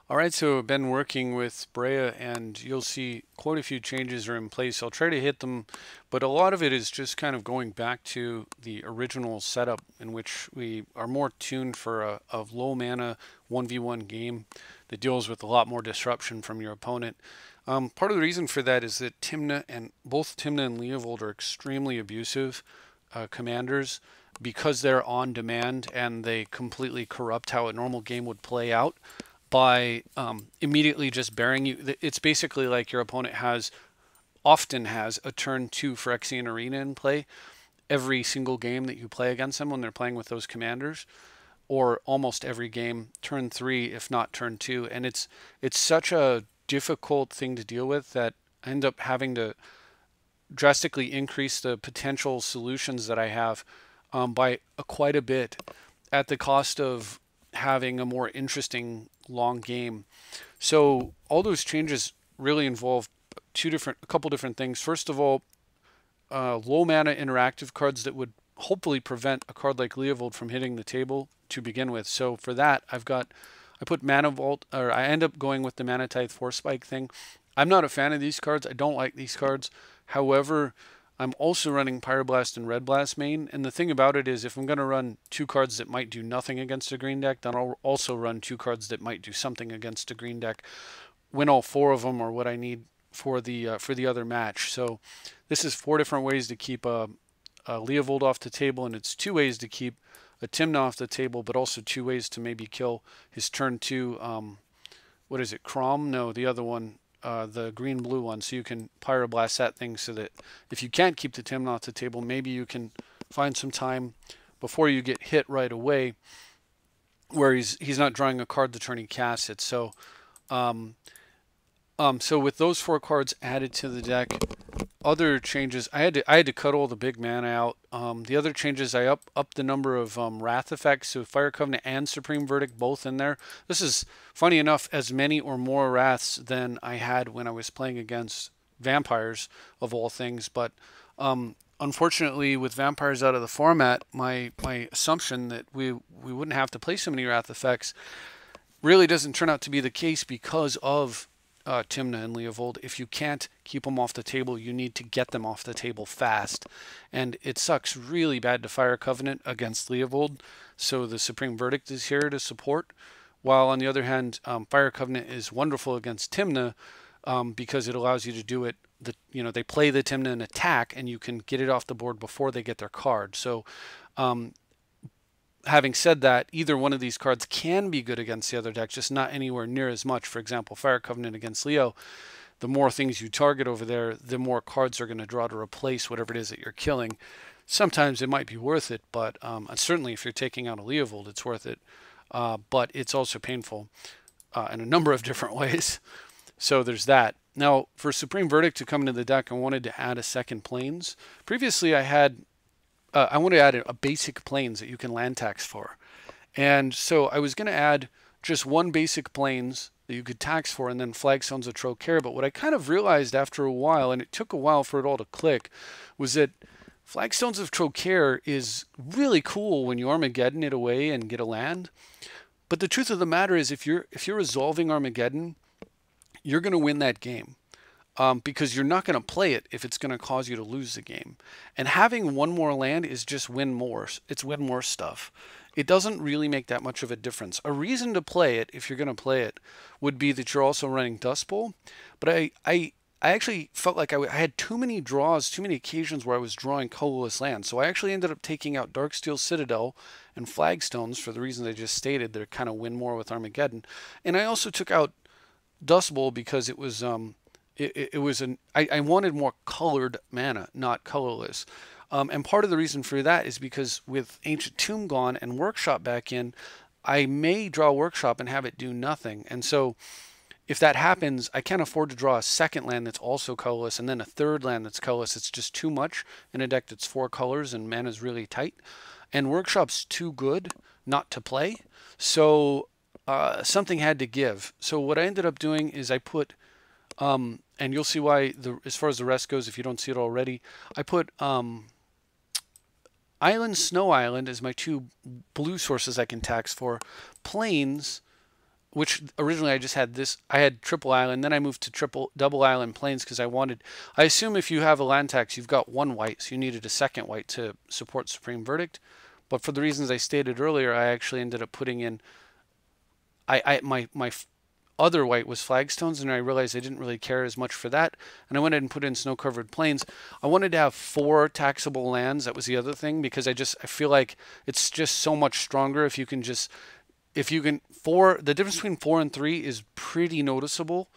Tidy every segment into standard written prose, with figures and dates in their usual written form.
All right, so I've been working with Breya, and you'll see quite a few changes are in place. I'll try to hit them, but a lot of it is just kind of going back to the original setup in which we are more tuned for a low mana 1v1 game that deals with a lot more disruption from your opponent. Part of the reason for that is that both Tymna and Leovold are extremely abusive commanders because they're on demand and they completely corrupt how a normal game would play out by immediately just burying you. It's basically like your opponent often has a turn 2 Phyrexian Arena in play every single game that you play against them when they're playing with those commanders, or almost every game turn 3 if not turn 2. And it's such a difficult thing to deal with that I end up having to drastically increase the potential solutions that I have by quite a bit at the cost of having a more interesting long game. So all those changes really involve a couple different things. First of all, low mana interactive cards that would hopefully prevent a card like Leovold from hitting the table to begin with. So for that, I put Mana Vault, or I end up going with the Mana Tithe Force Spike thing. I'm not a fan of these cards. I don't like these cards. However, I'm also running Pyroblast and Red Blast main, and the thing about it is if I'm going to run two cards that might do nothing against a green deck, then I'll also run two cards that might do something against a green deck when all four of them are what I need for the other match. So this is four different ways to keep a Leovold off the table, and it's two ways to keep a Tymna off the table, but also two ways to maybe kill his turn 2, what is it, Crom? No, the other one, the green-blue one. So you can Pyroblast that thing so that if you can't keep the Tymna off the table, maybe you can find some time before you get hit right away where he's not drawing a card the turn he casts it. So so with those four cards added to the deck, other changes, I had to cut all the big mana out. The other changes, I up the number of wrath effects, so Fire Covenant and Supreme Verdict both in there. This is, funny enough, as many or more wraths than I had when I was playing against vampires, of all things. But unfortunately, with vampires out of the format, my assumption that we wouldn't have to play so many wrath effects really doesn't turn out to be the case because of Tymna and Leovold. If you can't keep them off the table, you need to get them off the table fast. And it sucks really bad to Fire Covenant against Leovold, so the Supreme Verdict is here to support. While on the other hand, Fire Covenant is wonderful against Tymna because it allows you to do it. They play the Tymna and attack, and you can get it off the board before they get their card. So having said that, either one of these cards can be good against the other deck, just not anywhere near as much. For example, Fire Covenant against Leo, the more things you target over there, the more cards are going to draw to replace whatever it is that you're killing. Sometimes it might be worth it, but certainly if you're taking out a Leovold, it's worth it. But it's also painful in a number of different ways. So there's that. Now, for Supreme Verdict to come into the deck, I wanted to add a second Plains. Previously, I want to add a basic Plains that you can land tax for. And so I was going to add just one basic Plains that you could tax for and then Flagstones of Trocare. But what I kind of realized after a while, and it took a while for it all to click, was that Flagstones of Trocare is really cool when you Armageddon it away and get a land. But the truth of the matter is if you're resolving Armageddon, you're going to win that game. Because you're not going to play it if it's going to cause you to lose the game. And having one more land is just win more. It's win more stuff. It doesn't really make that much of a difference. A reason to play it, if you're going to play it, would be that you're also running Dust Bowl. But I actually felt like I had too many draws, too many occasions where I was drawing colorless lands. So I actually ended up taking out Darksteel Citadel and Flagstones for the reasons I just stated. They're kind of win more with Armageddon. And I also took out Dust Bowl because it was... I wanted more colored mana, not colorless. And part of the reason for that is because with Ancient Tomb gone and Workshop back in, I may draw Workshop and have it do nothing. And so if that happens, I can't afford to draw a second land that's also colorless and then a third land that's colorless. It's just too much in a deck that's 4 colors and mana's really tight. And Workshop's too good not to play. So something had to give. So what I ended up doing is I put... and you'll see why, as far as the rest goes, if you don't see it already, I put Island, Snow Island as my two blue sources I can tax for. Plains which originally I just had this, I had triple island, then I moved to double island plains because I assume if you have a land tax, you've got one white, so you needed a second white to support Supreme Verdict. But for the reasons I stated earlier, I actually ended up putting in, my other white was flagstones, and I realized I didn't really care as much for that, and I went ahead and put in snow-covered plains. I wanted to have 4 taxable lands. That was the other thing, because I feel like it's just so much stronger if you can just, if you can, the difference between 4 and 3 is pretty noticeable,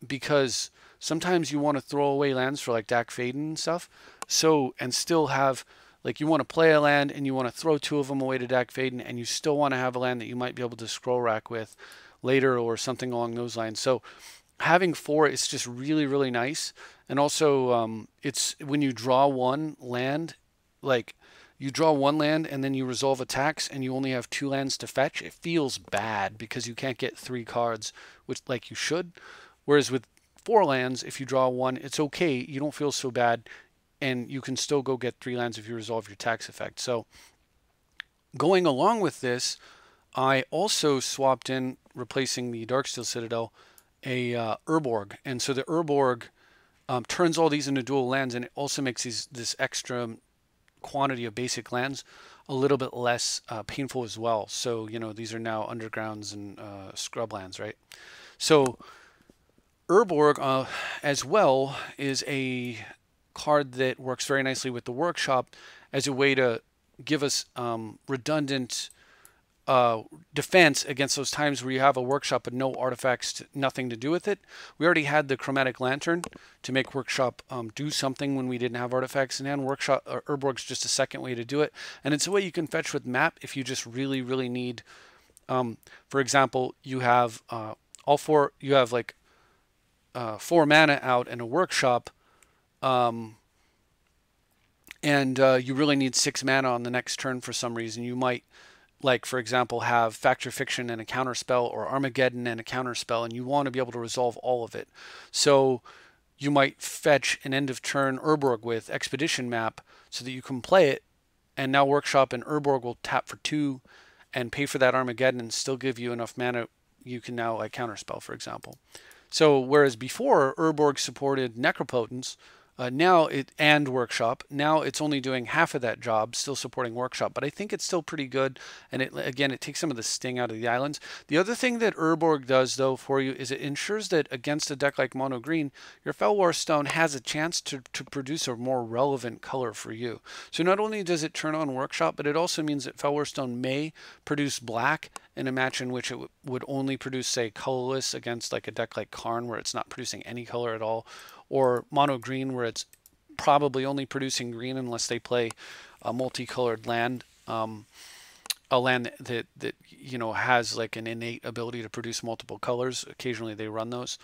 because sometimes you want to throw away lands for like Dak Faden and stuff, so, and still have, like, you want to play a land and you want to throw 2 of them away to Dak Faden, and you still want to have a land that you might be able to scroll rack with later or something along those lines. So having 4 is just really, really nice. And also, it's when you draw one land, like you draw one land and then you resolve a tax and you only have 2 lands to fetch, it feels bad because you can't get 3 cards, which like you should. Whereas with 4 lands, if you draw 1, it's okay. You don't feel so bad, and you can still go get 3 lands if you resolve your tax effect. So going along with this, I also swapped in, replacing the Darksteel Citadel, a Urborg. And so the Urborg turns all these into dual lands, and it also makes this extra quantity of basic lands a little bit less painful as well. So, you know, these are now undergrounds and scrublands, right? So Urborg as well is a card that works very nicely with the workshop as a way to give us redundant defense against those times where you have a workshop but no artifacts, nothing to do with it. We already had the chromatic lantern to make workshop do something when we didn't have artifacts, and then workshop Urborg's just a second way to do it, and it's a way you can fetch with map if you just really, really need. For example, you have all 4. You have like 4 mana out in a workshop, and you really need 6 mana on the next turn for some reason. You might, like, for example, have Factor Fiction and a counterspell, or Armageddon and a counterspell, and you want to be able to resolve all of it. So you might fetch an end of turn Urborg with Expedition Map so that you can play it, and now Workshop and Urborg will tap for 2 and pay for that Armageddon and still give you enough mana you can now like counterspell, for example. So whereas before Urborg supported Necropotence, and Workshop, now it's only doing half of that job, still supporting Workshop, but I think it's still pretty good, and it takes some of the sting out of the islands. The other thing that Urborg does, though, for you is it ensures that against a deck like Mono Green, your Felwar Stone has a chance to produce a more relevant color for you. So not only does it turn on Workshop, but it also means that Felwar Stone may produce black in a match in which it would only produce, say, colorless against like a deck like Karn, where it's not producing any color at all, or Mono Green, where it's probably only producing green unless they play a multicolored land, a land that you know has like an innate ability to produce multiple colors. Occasionally they run those.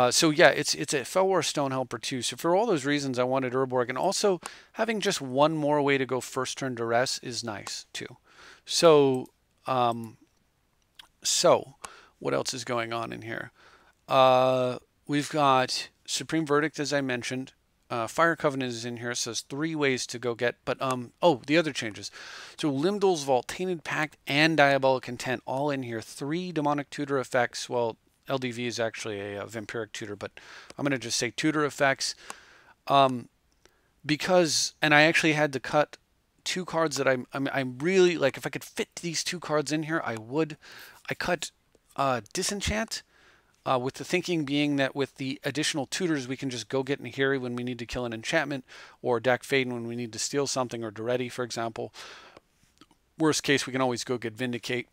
So yeah, it's a Felwar Stone helper too. So for all those reasons, I wanted Urborg, and also having just one more way to go first turn duress is nice too. So what else is going on in here? We've got Supreme Verdict, as I mentioned. Fire Covenant is in here, so there's 3 ways to go get, but oh, the other changes. So Limdol's Vault, Tainted Pact, and Diabolic Intent all in here. 3 Demonic Tutor effects. Well, LDV is actually a Vampiric Tutor, but I'm going to just say Tutor effects. Because, and I actually had to cut 2 cards that I'm really, like, if I could fit these 2 cards in here, I would. I cut Disenchant, with the thinking being that with the additional tutors, we can just go get Nahiri when we need to kill an enchantment, or Dak Faden when we need to steal something, or Duretti, for example. Worst case, we can always go get Vindicate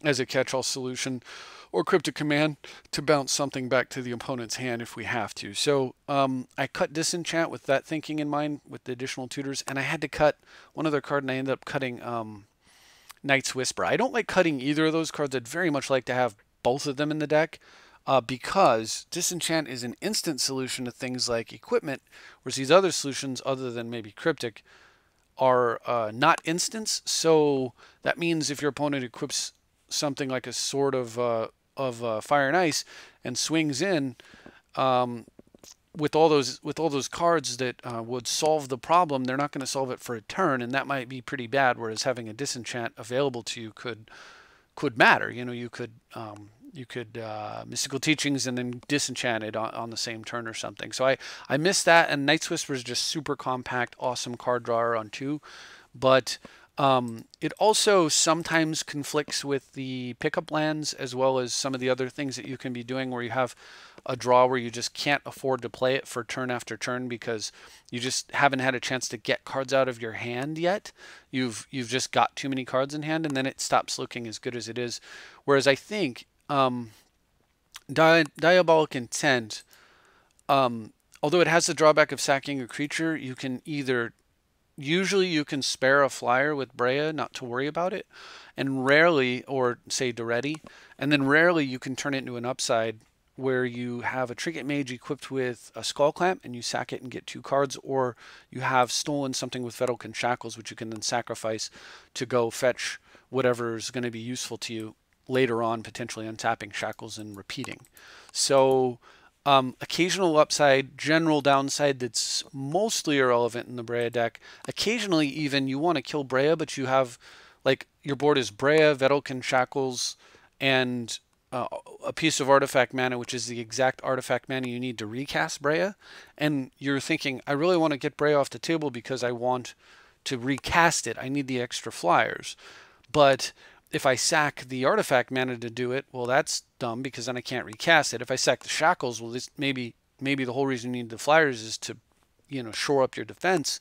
as a catch-all solution, or Cryptic Command to bounce something back to the opponent's hand if we have to. So I cut Disenchant with that thinking in mind, with the additional tutors, and I had to cut one other card, and I ended up cutting Night's Whisper. I don't like cutting either of those cards. I'd very much like to have both of them in the deck. Because Disenchant is an instant solution to things like equipment, whereas these other solutions, other than maybe Cryptic, are not instants. So that means if your opponent equips something like a Sword of Fire and Ice and swings in with all those cards that would solve the problem, they're not going to solve it for a turn, and that might be pretty bad. Whereas having a Disenchant available to you could could matter. You know, you could Mystical Teachings and then Disenchanted on the same turn or something. So I missed that, and Night's Whisper is just super compact, awesome card drawer on 2. But it also sometimes conflicts with the pickup lands as well as some of the other things that you can be doing where you have a draw where you just can't afford to play it for turn after turn because you just haven't had a chance to get cards out of your hand yet. You've just got too many cards in hand, and then it stops looking as good as it is. Whereas I think Diabolic Intent, although it has the drawback of sacking a creature, you can usually you can spare a flyer with Breya, not to worry about it, and rarely, or say Duretti, and then rarely you can turn it into an upside where you have a Trinket Mage equipped with a Skull Clamp and you sack it and get 2 cards, or you have stolen something with Vedalken Shackles, which you can then sacrifice to go fetch whatever is going to be useful to you later on, potentially untapping Shackles and repeating. So occasional upside, general downside that's mostly irrelevant in the Breya deck. Occasionally even you want to kill Breya, but you have, like, your board is Breya, Vedalken Shackles, and a piece of artifact mana, which is the exact artifact mana you need to recast Breya. And you're thinking, I really want to get Breya off the table because I want to recast it. I need the extra flyers. But if I sack the artifact mana to do it, well, that's dumb because then I can't recast it. If I sack the Shackles, well, this maybe the whole reason you need the flyers is to, you know, shore up your defense,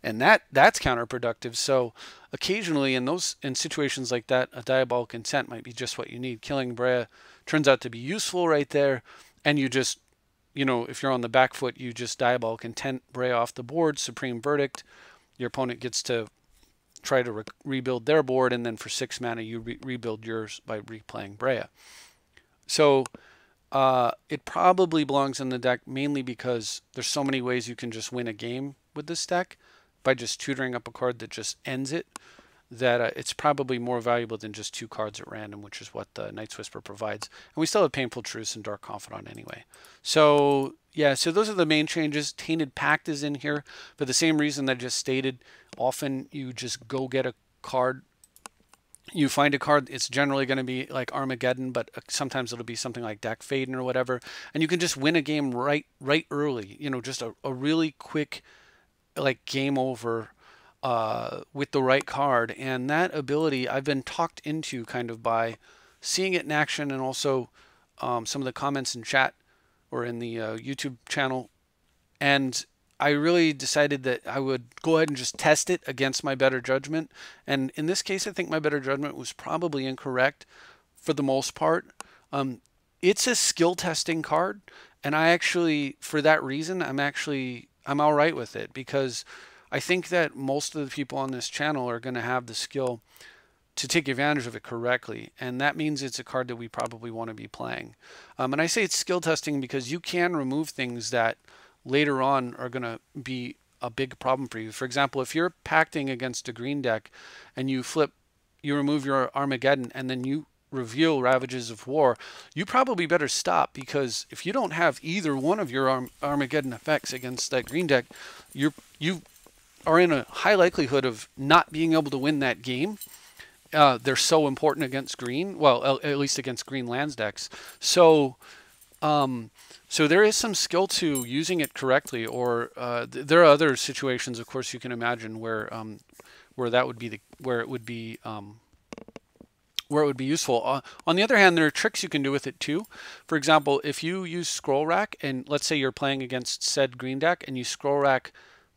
and that's counterproductive. So occasionally in situations like that, a Diabolic Intent might be just what you need. Killing Breya turns out to be useful right there, and you just, you know, if you're on the back foot, you just Diabolic Intent Breya off the board, Supreme Verdict. Your opponent gets to try to rebuild their board, and then for 6 mana you rebuild yours by replaying Breya. So it probably belongs in the deck mainly because there's so many ways you can just win a game with this deck by just tutoring up a card that just ends it, that it's probably more valuable than just 2 cards at random, which is what the Night's Whisper provides. And we still have Painful Truce and Dark Confidant anyway. So yeah, so those are the main changes. Tainted Pact is in here for the same reason that I just stated. Often you just go get a card. You find a card, it's generally going to be like Armageddon, but sometimes it'll be something like Deck Faden or whatever. And you can just win a game right early. You know, just a really quick, like, game over with the right card. And that ability I've been talked into kind of by seeing it in action, and also some of the comments in chat or in the YouTube channel. And I really decided that I would go ahead and just test it against my better judgment. And in this case, I think my better judgment was probably incorrect for the most part. It's a skill testing card, and I actually, for that reason, I'm all right with it, because I think that most of the people on this channel are going to have the skill to take advantage of it correctly, and that means it's a card that we probably want to be playing. And I say it's skill testing because you can remove things that later on are going to be a big problem for you. For example, if you're pacting against a green deck and you remove your Armageddon and then you reveal Ravages of War, you probably better stop, because if you don't have either one of your Armageddon effects against that green deck, you are in a high likelihood of not being able to win that game. They're so important against green, well, at least against green lands decks. So so there is some skill to using it correctly, or there are other situations, of course, you can imagine where that would be where it would be useful. On the other hand, there are tricks you can do with it too. For example, if you use Scroll Rack, and let's say you're playing against said green deck, and you Scroll Rack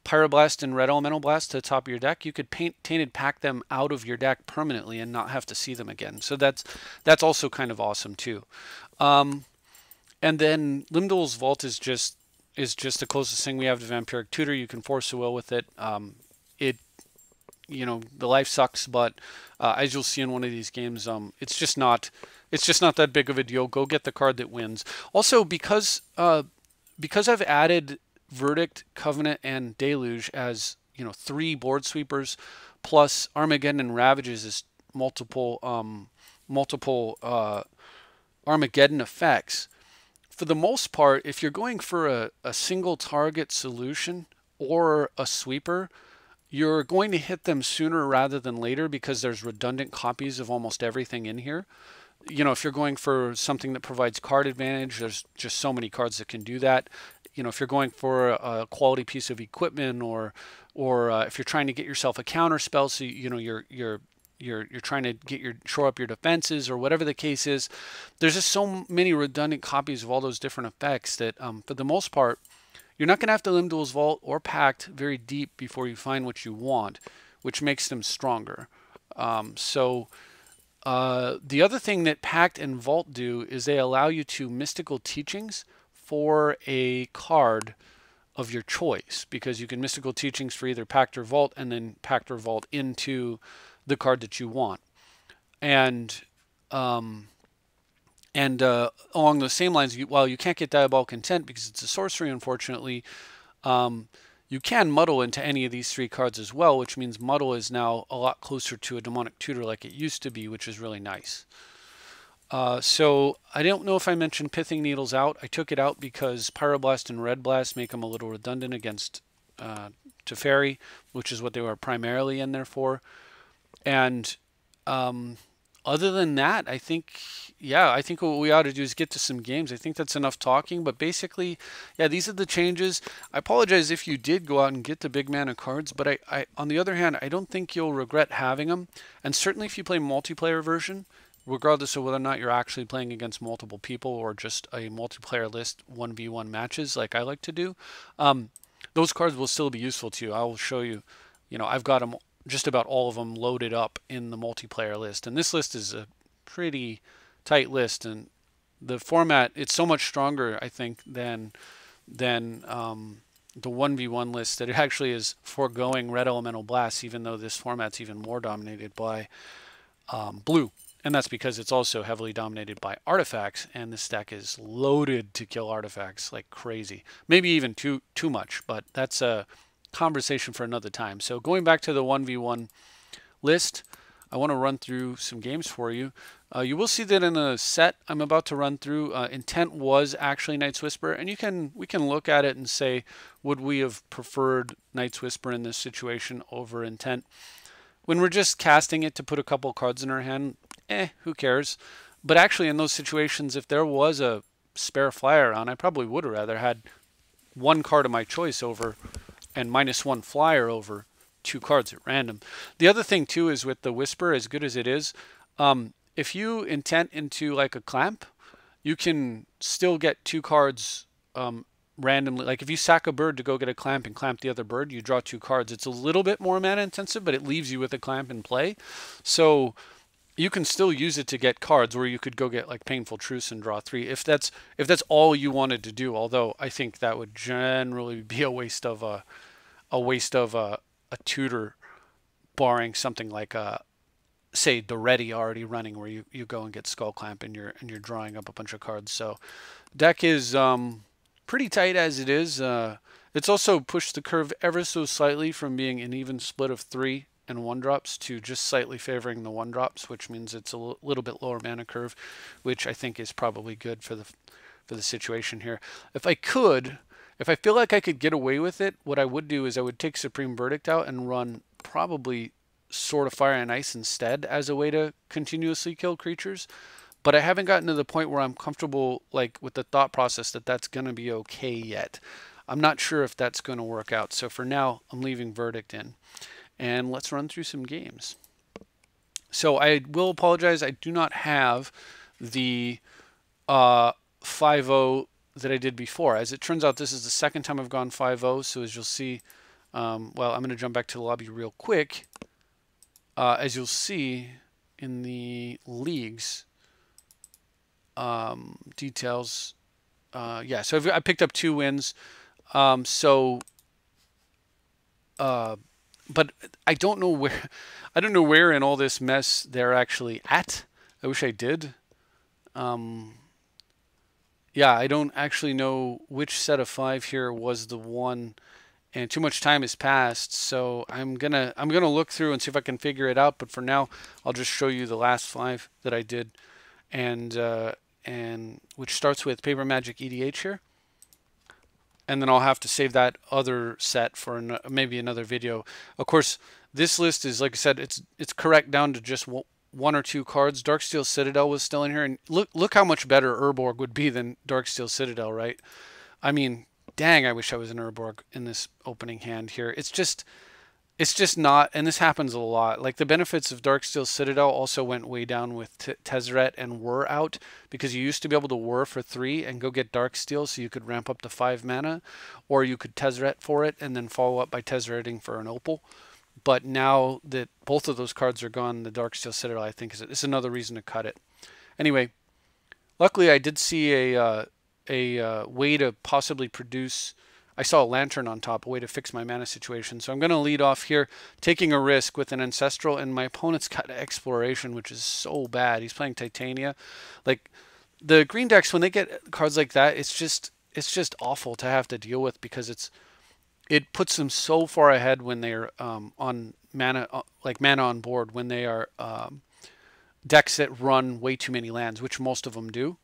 Pyroblast and Red Elemental Blast to the top of your deck, you could Tainted Pact them out of your deck permanently and not have to see them again. So that's also kind of awesome too. And then Limdol's Vault is just the closest thing we have to Vampiric Tutor. You can force a will with it. The life sucks, but as you'll see in one of these games, it's just not that big of a deal. Go get the card that wins. Also, because I've added Verdict, Covenant, and Deluge as 3 board sweepers, plus Armageddon and Ravages as multiple Armageddon effects. For the most part, if you're going for a single target solution or a sweeper, you're going to hit them sooner rather than later because there's redundant copies of almost everything in here. You know, if you're going for something that provides card advantage, there's just so many cards that can do that. You know, if you're going for a quality piece of equipment, or if you're trying to get yourself a counter spell, so you know you're trying to get your shore up your defenses or whatever the case is, there's just so many redundant copies of all those different effects that for the most part you're not going to have to limb duels vault or pact very deep before you find what you want, which makes them stronger. So the other thing that Pact and Vault do is they allow you to mystical teachings for a card of your choice, because you can mystical teachings for either Pact or Vault and then Pact or Vault into the card that you want. And along those same lines, while you can't get Diabolic Intent because it's a sorcery, unfortunately, you can muddle into any of these three cards as well, which means muddle is now a lot closer to a demonic tutor like it used to be, which is really nice. So I don't know if I mentioned Pithing Needles out. I took it out because Pyroblast and Red Blast make them a little redundant against Teferi, which is what they were primarily in there for. And other than that, I think what we ought to do is get to some games. I think that's enough talking, but basically, yeah, these are the changes. I apologize if you did go out and get the big mana cards, but I on the other hand, I don't think you'll regret having them. And certainly if you play multiplayer version, regardless of whether or not you're actually playing against multiple people or just a multiplayer list 1v1 matches like I like to do, those cards will still be useful to you. I will show you. You know, I've got them, just about all of them, loaded up in the multiplayer list, and this list is a pretty tight list, and the format, it's so much stronger, I think, than the 1v1 list, that it actually is foregoing Red Elemental Blasts, even though this format's even more dominated by blue. And that's because it's also heavily dominated by artifacts, and this deck is loaded to kill artifacts like crazy. Maybe even too much, but that's a conversation for another time. So going back to the 1v1 list, I want to run through some games for you. You will see that in the set I'm about to run through, intent was actually Night's Whisper, and we can look at it and say, would we have preferred Night's Whisper in this situation over intent? When we're just casting it to put a couple cards in our hand, who cares? But actually in those situations, if there was a spare flyer on, I probably would have rather had one card of my choice over and -1 flyer over 2 cards at random. The other thing too is with the Whisper, as good as it is, if you intent into like a clamp, you can still get 2 cards randomly. Like if you sack a bird to go get a clamp and clamp the other bird, you draw 2 cards. It's a little bit more mana intensive, but it leaves you with a clamp in play. So you can still use it to get cards, or you could go get like Painful Truce and draw 3 if that's all you wanted to do. Although I think that would generally be a waste of a tutor, barring something like say the Ready already running, where you go and get Skull Clamp and you're drawing up a bunch of cards. So deck is pretty tight as it is. It's also pushed the curve ever so slightly from being an even split of 3 and 1-drops to just slightly favoring the 1-drops, which means it's a little bit lower mana curve, which I think is probably good for the situation here. If I feel like I could get away with it, what I would do is I would take Supreme Verdict out and run probably Sword of Fire and Ice instead as a way to continuously kill creatures. But I haven't gotten to the point where I'm comfortable like with the thought process that that's going to be okay yet. I'm not sure if that's going to work out. So for now, I'm leaving Verdict in. And let's run through some games. So I will apologize. I do not have the 5-0 that I did before. As it turns out, this is the second time I've gone 5-0. So as you'll see, well, I'm going to jump back to the lobby real quick. As you'll see in the leagues details, yeah. So I picked up 2 wins. But I don't know where in all this mess they're actually at. I wish I did. Yeah, I don't actually know which set of 5 here was the one, and too much time has passed. So I'm gonna look through and see if I can figure it out. But for now, I'll just show you the last 5 that I did, and which starts with Paper Magic EDH here. and then I'll have to save that other set for maybe another video. Of course, this list is, like I said, it's correct down to just one or two cards. Darksteel Citadel was still in here, and look how much better Urborg would be than Darksteel Citadel, right? I mean, dang, I wish I was an Urborg in this opening hand here. It's just not, and this happens a lot. Like, the benefits of Darksteel Citadel also went way down with Tezzeret and Whir out, because you used to be able to Whir for 3 and go get Darksteel so you could ramp up to 5 mana, or you could Tezzeret for it and then follow up by Tezzereting for an Opal. But now that both of those cards are gone, the Darksteel Citadel, I think, is another reason to cut it. Anyway, luckily I did see a way to possibly produce. I saw a Lantern on top, a way to fix my mana situation. So I'm going to lead off here, taking a risk with an Ancestral, and my opponent's got Exploration, which is so bad. He's playing Titania. Like, the green decks, when they get cards like that, it's just awful to have to deal with, because it puts them so far ahead when they're on mana, like mana on board, when they are decks that run way too many lands, which most of them do.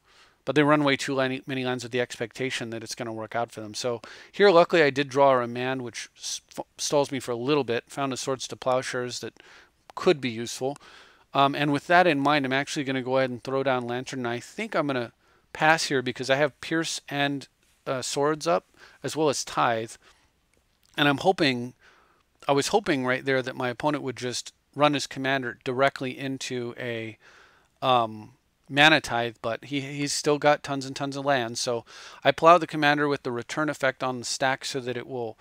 But they run way too many lands with the expectation that it's going to work out for them. So here, luckily, I did draw a Remand, which stalls me for a little bit. Found a Swords to Plowshares that could be useful. And with that in mind, I'm actually going to go ahead and throw down Lantern. And I think I'm going to pass here because I have Pierce and Swords up, as well as Tithe. And I was hoping right there that my opponent would just run his commander directly into a Mana Tithe, but he's still got tons and tons of lands. So I plow the commander with the return effect on the stack so that it will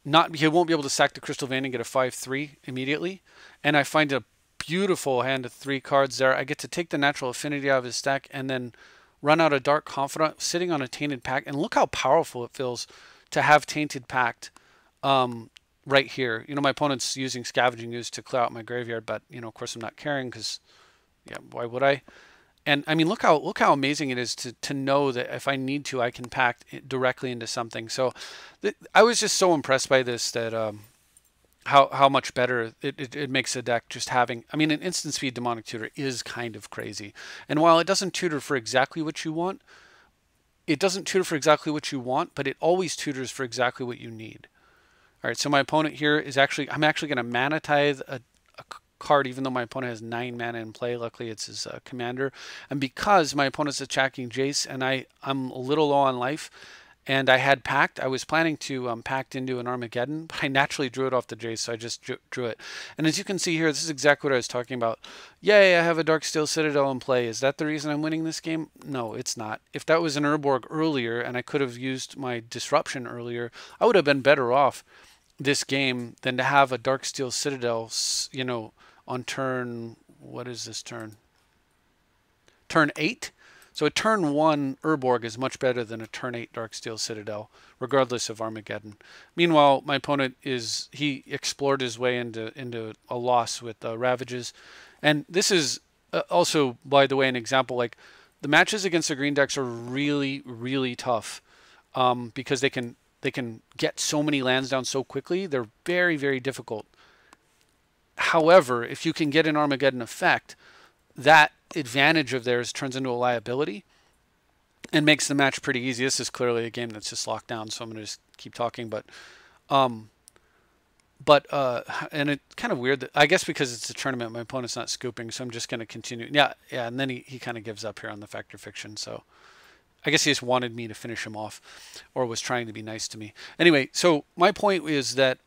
not, he won't be able to sack the Crystal Vein and get a 5/3 immediately. And I find a beautiful hand of 3 cards there. I get to take the Natural Affinity out of his stack and then run out a Dark Confidant sitting on a Tainted Pact. And look how powerful it feels to have Tainted Pact right here. You know, my opponent's using Scavenging Ooze to clear out my graveyard, but, you know, of course I'm not caring because, yeah, why would I? And I mean, look how amazing it is to know that if I need to, I can pact it directly into something. So I was just so impressed by this, that how much better it makes a deck just having. I mean, an instant speed Demonic Tutor is kind of crazy. And while it doesn't tutor for exactly what you want, but it always tutors for exactly what you need. All right, so my opponent here is I'm actually going to Mana Tithe a card, even though my opponent has 9 mana in play. Luckily, it's his commander. And because my opponent's attacking Jace and I'm a little low on life, and I had Pact, I was planning to Pact into an Armageddon, but I naturally drew it off the Jace, so I just drew it. And as you can see here, this is exactly what I was talking about. Yay, I have a Darksteel Citadel in play. Is that the reason I'm winning this game? No, it's not. If that was an Urborg earlier and I could have used my Disruption earlier, I would have been better off this game than to have a Darksteel Citadel, you know, on turn, what is this turn? Turn 8? So a turn 1 Urborg is much better than a turn 8 Darksteel Citadel, regardless of Armageddon. Meanwhile, my opponent he explored his way into a loss with Ravages. And this is also, by the way, an example, like, the matches against the green decks are really, really tough because they can get so many lands down so quickly. They're very, very difficult. However, if you can get an Armageddon effect, that advantage of theirs turns into a liability and makes the match pretty easy. This is clearly a game that's just locked down, so I'm going to just keep talking. And it's kind of weird that, I guess because it's a tournament, my opponent's not scooping, so I'm just going to continue. Yeah, and then he kind of gives up here on the Fact or Fiction, so I guess he just wanted me to finish him off, or was trying to be nice to me. Anyway, so my point is that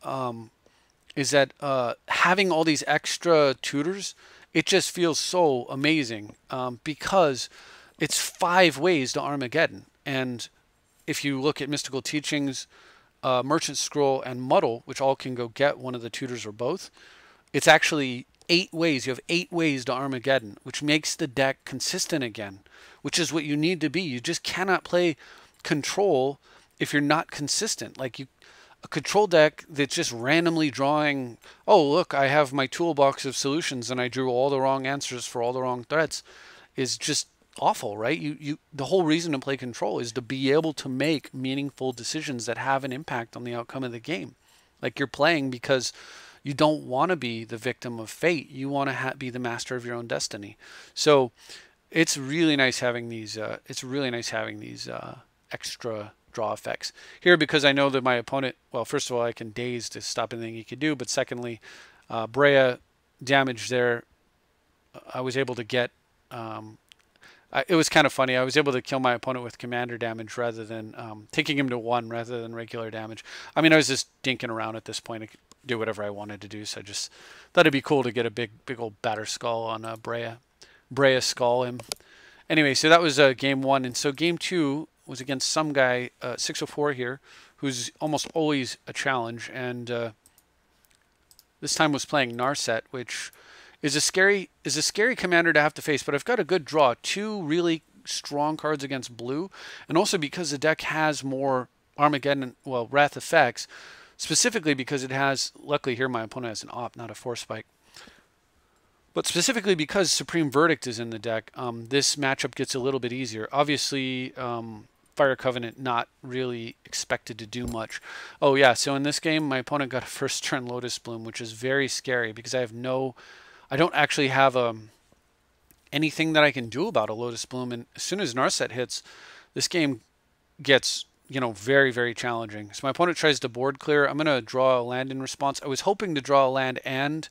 having all these extra tutors, it just feels so amazing because it's 5 ways to Armageddon. And if you look at Mystical Teachings, Merchant Scroll, and Muddle, which all can go get one of the tutors or both, it's actually 8 ways. You have 8 ways to Armageddon, which makes the deck consistent again, which is what you need to be. You just cannot play control if you're not consistent. Like, a control deck that's just randomly drawing, oh, look, I have my toolbox of solutions and I drew all the wrong answers for all the wrong threats, is just awful, right? The whole reason to play control is to be able to make meaningful decisions that have an impact on the outcome of the game. Like, you're playing because you don't want to be the victim of fate. You want to be the master of your own destiny. So it's really nice having these. Extra draw effects here, because I know that my opponent. Well, first of all, I can daze to stop anything he could do, but secondly, Breya damage there. I was able to get. It was kind of funny. I was able to kill my opponent with commander damage rather than taking him to 1 rather than regular damage. I mean, I was just dinking around at this point. I could do whatever I wanted to do, so I just thought it'd be cool to get a big old batter skull on Breya. Breya skull him. Anyway, so that was game 1, and so game 2 was against some guy, 604 here, who's almost always a challenge, and this time was playing Narset, which is a scary commander to have to face. But I've got a good draw, 2 really strong cards against blue, and also because the deck has more Armageddon, well, Wrath effects, specifically because it has. Luckily here, my opponent has an op, not a Force Spike. But specifically because Supreme Verdict is in the deck, this matchup gets a little bit easier. Obviously, Fire Covenant not really expected to do much. Oh yeah, so in this game, my opponent got a first turn Lotus Bloom, which is very scary because I don't actually have anything that I can do about a Lotus Bloom. And as soon as Narset hits, this game gets, very, very challenging. So my opponent tries to board clear. I'm going to draw a land in response. I was hoping to draw a land and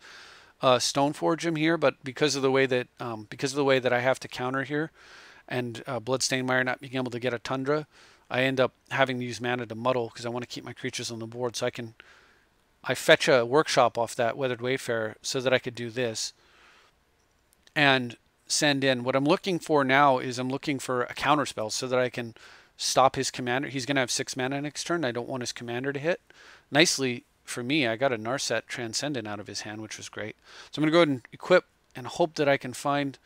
Stoneforge him here, but because of the way that I have to counter here, and Bloodstained Mire not being able to get a Tundra, I end up having to use mana to muddle because I want to keep my creatures on the board. So I fetch a Workshop off that Weathered Wayfarer so that I could do this and send in. What I'm looking for now is I'm looking for a counterspell so that I can stop his commander. He's going to have 6 mana next turn. I don't want his commander to hit. Nicely for me, I got a Narset Transcendent out of his hand, which was great. So I'm going to go ahead and equip and hope that I can find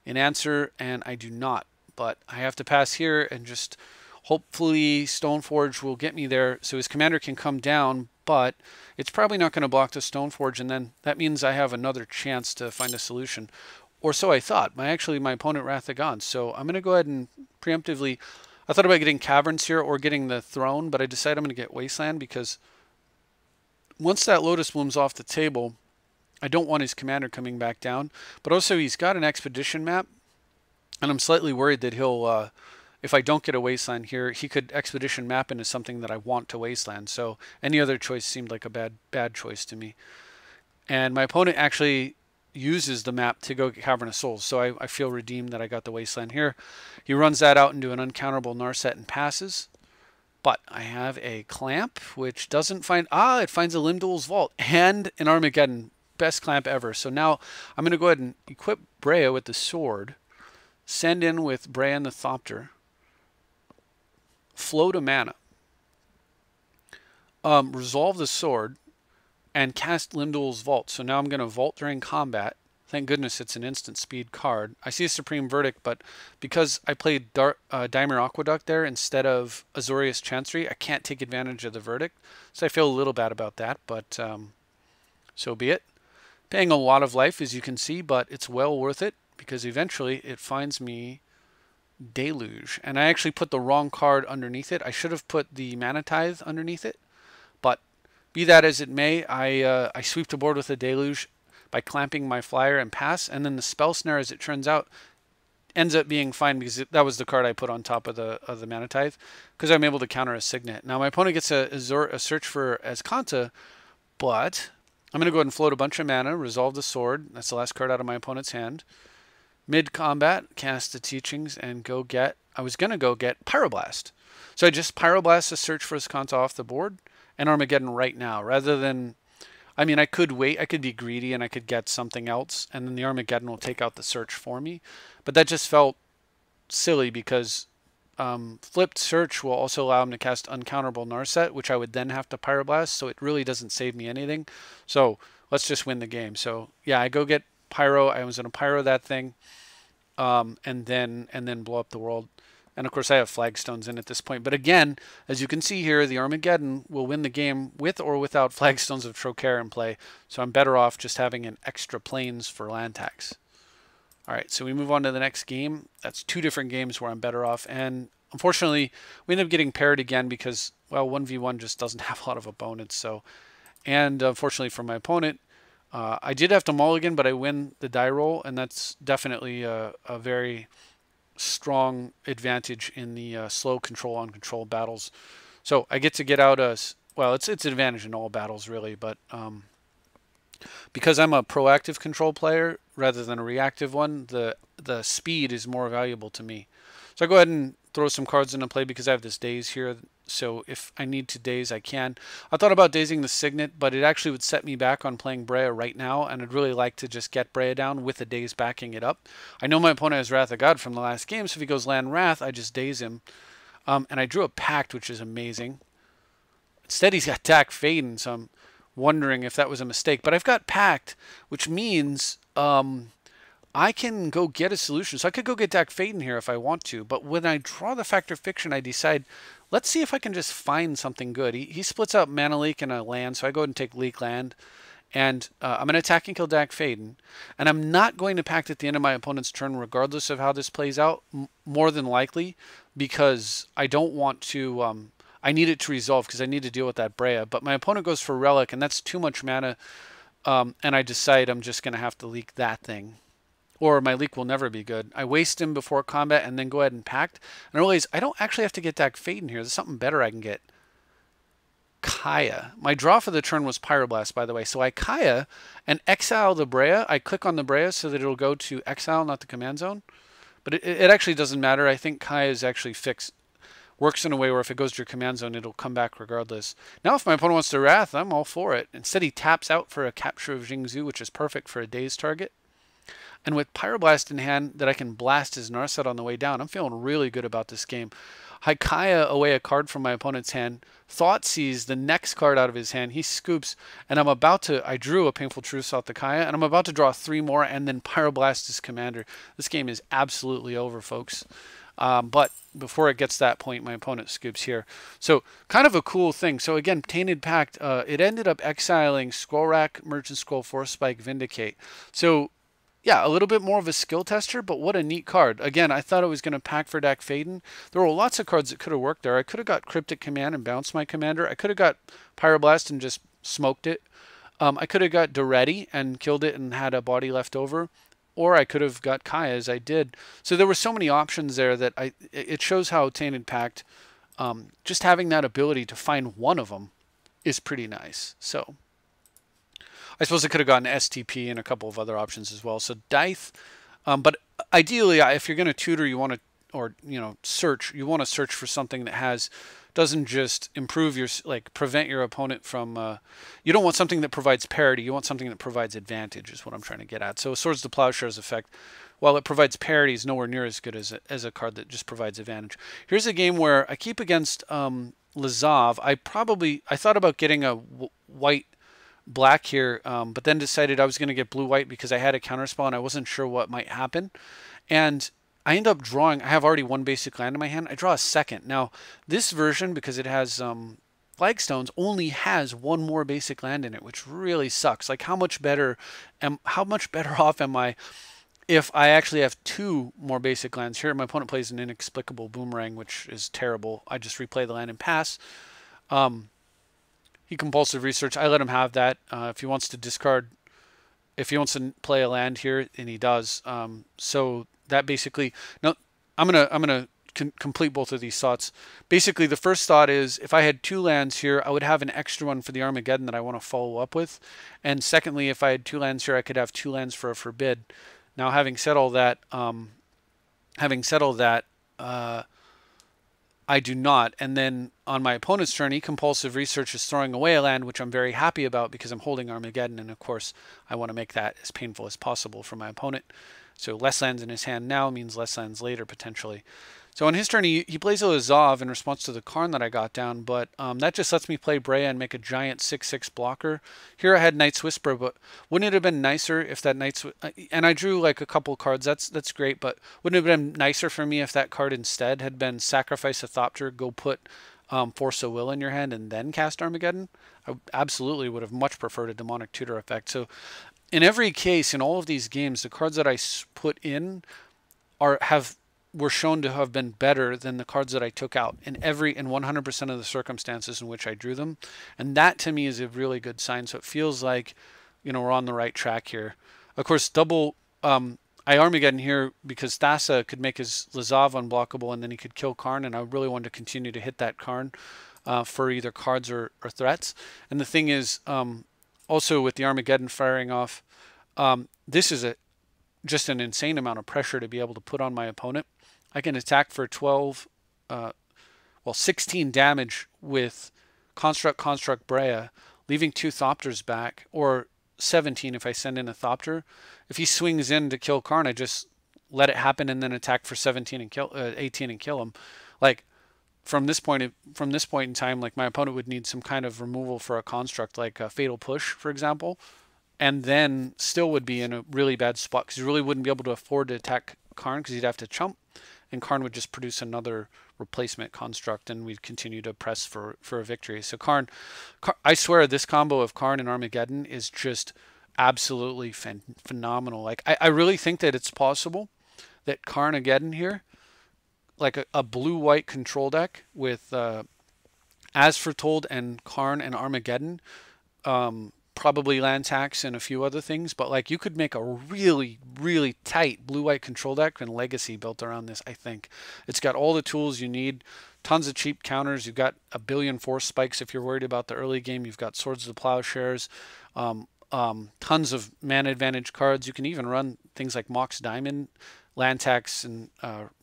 an answer, and I do not. But I have to pass here and just hopefully Stoneforge will get me there so his commander can come down, but it's probably not going to block the Stoneforge, and then that means I have another chance to find a solution. Or so I thought. My opponent Wrath of God. So I'm going to go ahead and preemptively. I thought about getting Caverns here or getting the Throne, but I decided I'm going to get Wasteland because once that Lotus Bloom's off the table, I don't want his commander coming back down. But also he's got an Expedition map, and I'm slightly worried that he'll, if I don't get a Wasteland here, he could Expedition map into something that I want to Wasteland. So any other choice seemed like a bad choice to me. And my opponent actually uses the map to go get Cavern of Souls, so I feel redeemed that I got the Wasteland here. He runs that out into an uncounterable Narset and passes. But I have a Clamp, which doesn't find... it finds a Limdol's Vault and an Armageddon. Best Clamp ever. So now I'm going to go ahead and equip Breya with the sword, send in with Breya and the Thopter, float a mana, resolve the sword, and cast Limdol's Vault. So now I'm going to Vault during combat. Thank goodness it's an instant speed card. I see a Supreme Verdict, but because I played Dimir Aqueduct there instead of Azorius Chancery, I can't take advantage of the Verdict. So I feel a little bad about that, but so be it. Paying a lot of life, as you can see, but it's well worth it because eventually it finds me Deluge. And I actually put the wrong card underneath it. I should have put the Mana Tithe underneath it, but be that as it may, I sweep the board with a Deluge by clamping my flyer and pass, and then the Spell Snare, as it turns out, ends up being fine because that was the card I put on top of the Mana Tithe because I'm able to counter a Signet. Now my opponent gets a search for Azcanta, but I'm going to go ahead and float a bunch of mana, resolve the sword. That's the last card out of my opponent's hand. Mid-combat, cast the Teachings and go get... I was going to go get Pyroblast. So I just Pyroblast a search for Azcanta off the board and Armageddon right now rather than... I mean, I could wait. I could be greedy and I could get something else, and then the Armageddon will take out the search for me. But that just felt silly because flipped search will also allow him to cast uncounterable Narset, which I would then have to Pyroblast, so it really doesn't save me anything. So let's just win the game. So yeah, I go get Pyro. I was going to Pyro that thing, and then blow up the world. And of course I have Flagstones in at this point. But again, as you can see here, the Armageddon will win the game with or without Flagstones of Trocaire in play. So I'm better off just having an extra planes for land tax. All right, so we move on to the next game. That's 2 different games where I'm better off. And unfortunately, we end up getting paired again because, well, 1v1 just doesn't have a lot of opponents. So, and unfortunately for my opponent, I did have to mulligan, but I win the die roll, and that's definitely a very strong advantage in the slow control on control battles. So I get to get out a, well, it's an advantage in all battles really, but because I'm a proactive control player rather than a reactive one, the speed is more valuable to me. So I go ahead and throw some cards into play because I have this daze here. So if I need to daze, I can. I thought about dazing the Signet, but it actually would set me back on playing Breya right now, and I'd really like to just get Breya down with a daze backing it up. I know my opponent has Wrath of God from the last game, so if he goes land Wrath, I just daze him. And I drew a Pact, which is amazing. Instead, he's got Dak Faden, so I'm wondering if that was a mistake. But I've got Pact, which means I can go get a solution. So I could go get Dak Faden here if I want to. But when I draw the Factor Fiction, I decide, let's see if I can just find something good. He splits out Mana Leak and a land, so I go ahead and take Leak Land. And I'm going to attack and kill Dak Faden. And I'm not going to Pact at the end of my opponent's turn, regardless of how this plays out, more than likely, because I don't want to... I need it to resolve because I need to deal with that Breya. But my opponent goes for Relic, and that's too much mana. And I decide I'm just going to have to leak that thing. Or my leak will never be good. I waste him before combat and then go ahead and Pact. And I realize I don't actually have to get Dak Faden here. There's something better I can get. Kaya. My draw for the turn was Pyroblast, by the way. So I Kaya and exile the Breya. I click on the Breya so that it'll go to exile, not the command zone. But it actually doesn't matter. I think Kaya is actually fixed. Works in a way where if it goes to your command zone, it'll come back regardless. Now if my opponent wants to Wrath, I'm all for it. Instead he taps out for a Capture of Jingzhu, which is perfect for a dazed target. And with Pyroblast in hand that I can blast his Narset on the way down, I'm feeling really good about this game. I Kaya away a card from my opponent's hand. Thoughtseize the next card out of his hand. He scoops, and I'm about to... I drew a Painful Truce off the Kaya, and I'm about to draw 3 more and then Pyroblast his commander. This game is absolutely over, folks. But before it gets to that point, my opponent scoops here. So kind of a cool thing. So again, Tainted Pact, it ended up exiling Scroll Rack, Merchant Scroll, Force Spike, Vindicate. So yeah, a little bit more of a skill tester, but what a neat card. Again, I thought it was going to pack for Dak Faden. There were lots of cards that could have worked there. I could have got Cryptic Command and bounced my commander. I could have got Pyroblast and just smoked it. I could have got Duretti and killed it and had a body left over. Or I could have got Kaya as I did. So there were so many options there that it shows how Tainted Pact, just having that ability to find one of them is pretty nice. So I suppose I could have gotten STP and a couple of other options as well. So Dyth, but ideally, if you're going to tutor, you want to, or search, you want to search for something that doesn't just improve your, like prevent your opponent from, you don't want something that provides parity, you want something that provides advantage is what I'm trying to get at. So Swords to Plowshares effect, while it provides parity, is nowhere near as good as a card that just provides advantage. Here's a game where I keep against Lazav. I thought about getting a white-black here, but then decided I was going to get blue-white because I had a counterspell and I wasn't sure what might happen. And I end up drawing, I have already 1 basic land in my hand. I draw a second. Now, this version, because it has flagstones, only has 1 more basic land in it, which really sucks. Like, how much better off am I if I actually have 2 more basic lands? Here, my opponent plays an Inexplicable Boomerang, which is terrible. I just replay the land and pass. He Compulsive Research. I let him have that. If he wants to discard, if he wants to play a land here, and he does. So that basically, no, I'm gonna complete both of these thoughts. Basically, the first thought is if I had 2 lands here, I would have an extra one for the Armageddon that I want to follow up with. And secondly, if I had 2 lands here, I could have 2 lands for a Forbid. Now, having said all that, I do not. And then on my opponent's turn, he Compulsive Research is throwing away a land, which I'm very happy about because I'm holding Armageddon. And of course, I want to make that as painful as possible for my opponent. So less lands in his hand now means less lands later, potentially. So on his turn, he plays a Lazav in response to the Karn that I got down, but that just lets me play Breya and make a giant 6/6 blocker. Here I had Knight's Whisper, but wouldn't it have been nicer if that Knight's... And I drew like a couple cards, that's great, but wouldn't it have been nicer for me if that card instead had been Sacrifice a Thopter, go put Force of Will in your hand, and then cast Armageddon? I absolutely would have much preferred a Demonic Tutor effect. So in every case, in all of these games, the cards that I put in were shown to have been better than the cards that I took out in 100% of the circumstances in which I drew them. And that to me is a really good sign. So it feels like, we're on the right track here. Of course, double I Armageddon here because Thassa could make his Lazav unblockable and then he could kill Karn, and I really wanted to continue to hit that Karn for either cards or threats. And the thing is, also with the Armageddon firing off, this is just an insane amount of pressure to be able to put on my opponent. I can attack for 16 damage with Construct Breya, leaving 2 Thopters back, or 17 if I send in a Thopter. If he swings in to kill Karn, I just let it happen and then attack for 17 and kill 18 and kill him. Like from this point in time, like my opponent would need some kind of removal for a construct, like a Fatal Push, for example, and then still would be in a really bad spot because he really wouldn't be able to afford to attack Karn because he'd have to chump, and Karn would just produce another replacement construct, and we'd continue to press for a victory. So Karn, I swear this combo of Karn and Armageddon is just absolutely phenomenal. Like I really think that it's possible that Karnageddon here, like a blue-white control deck with As Foretold and Karn and Armageddon, probably land tax and a few other things, but like you could make a really, really tight blue-white control deck and Legacy built around this. I think it's got all the tools you need, tons of cheap counters. You've got a billion force spikes if you're worried about the early game. You've got Swords of the Plowshares, tons of mana advantage cards. You can even run things like Mox Diamond, land tax, and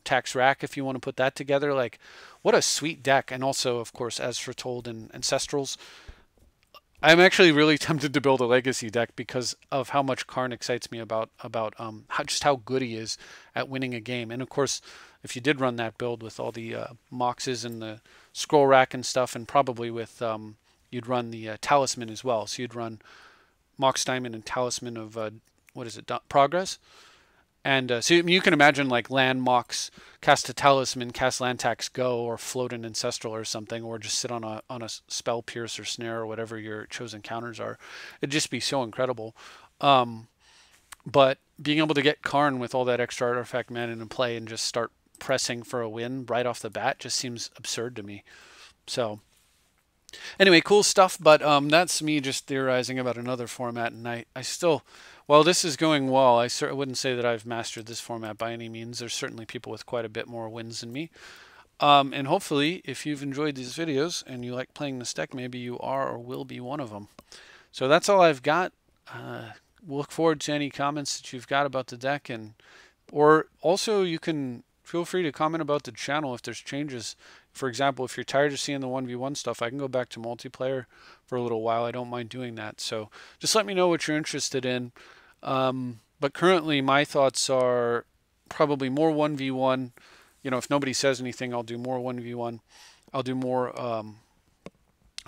tax rack if you want to put that together. Like, what a sweet deck. And also, of course, As Foretold and Ancestrals. I'm actually really tempted to build a Legacy deck because of how much Karn excites me about just how good he is at winning a game. And of course, if you did run that build with all the Moxes and the Scroll Rack and stuff, and probably with you'd run the Talisman as well. So you'd run Mox Diamond and Talisman of Progress. And so you can imagine like land Mox, cast a Talisman, cast land tax, go, or float an Ancestral or something, or just sit on a Spell Pierce or Snare or whatever your chosen counters are. It'd just be so incredible. But being able to get Karn with all that extra artifact mana in play and just start pressing for a win right off the bat just seems absurd to me. So anyway, cool stuff, but that's me just theorizing about another format, and I still, while this is going well, I wouldn't say that I've mastered this format by any means. There's certainly people with quite a bit more wins than me. And hopefully, if you've enjoyed these videos and you like playing this deck, maybe you are or will be one of them. So that's all I've got. We'll look forward to any comments that you've got about the deck, or also you can feel free to comment about the channel if there's changes. For example, if you're tired of seeing the 1v1 stuff, I can go back to multiplayer for a little while. I don't mind doing that. So just let me know what you're interested in. But currently my thoughts are probably more 1v1. If nobody says anything, I'll do more 1v1. I'll do more,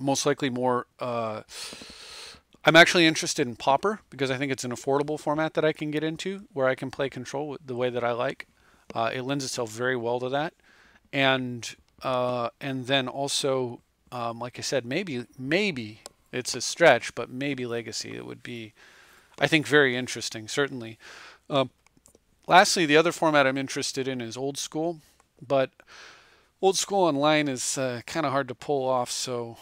most likely more, I'm actually interested in Pauper because I think it's an affordable format that I can get into where I can play control the way that I like. It lends itself very well to that. And then also, like I said, maybe it's a stretch, but maybe Legacy. It would be, I think, very interesting, certainly. Lastly, the other format I'm interested in is Old School, but Old School online is kind of hard to pull off. So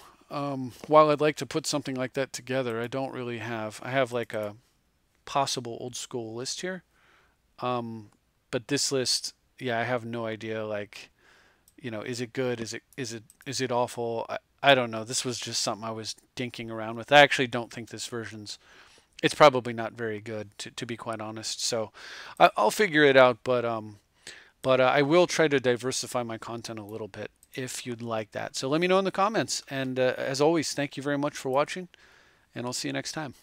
while I'd like to put something like that together, I don't really have. I have like a possible Old School list here, but this list, yeah, I have no idea. Like, is it good? Is it awful? I don't know. This was just something I was dinking around with. I actually don't think this version's, it's probably not very good, to be quite honest. So I'll figure it out, but I will try to diversify my content a little bit if you'd like that. So let me know in the comments. And as always, thank you very much for watching, and I'll see you next time.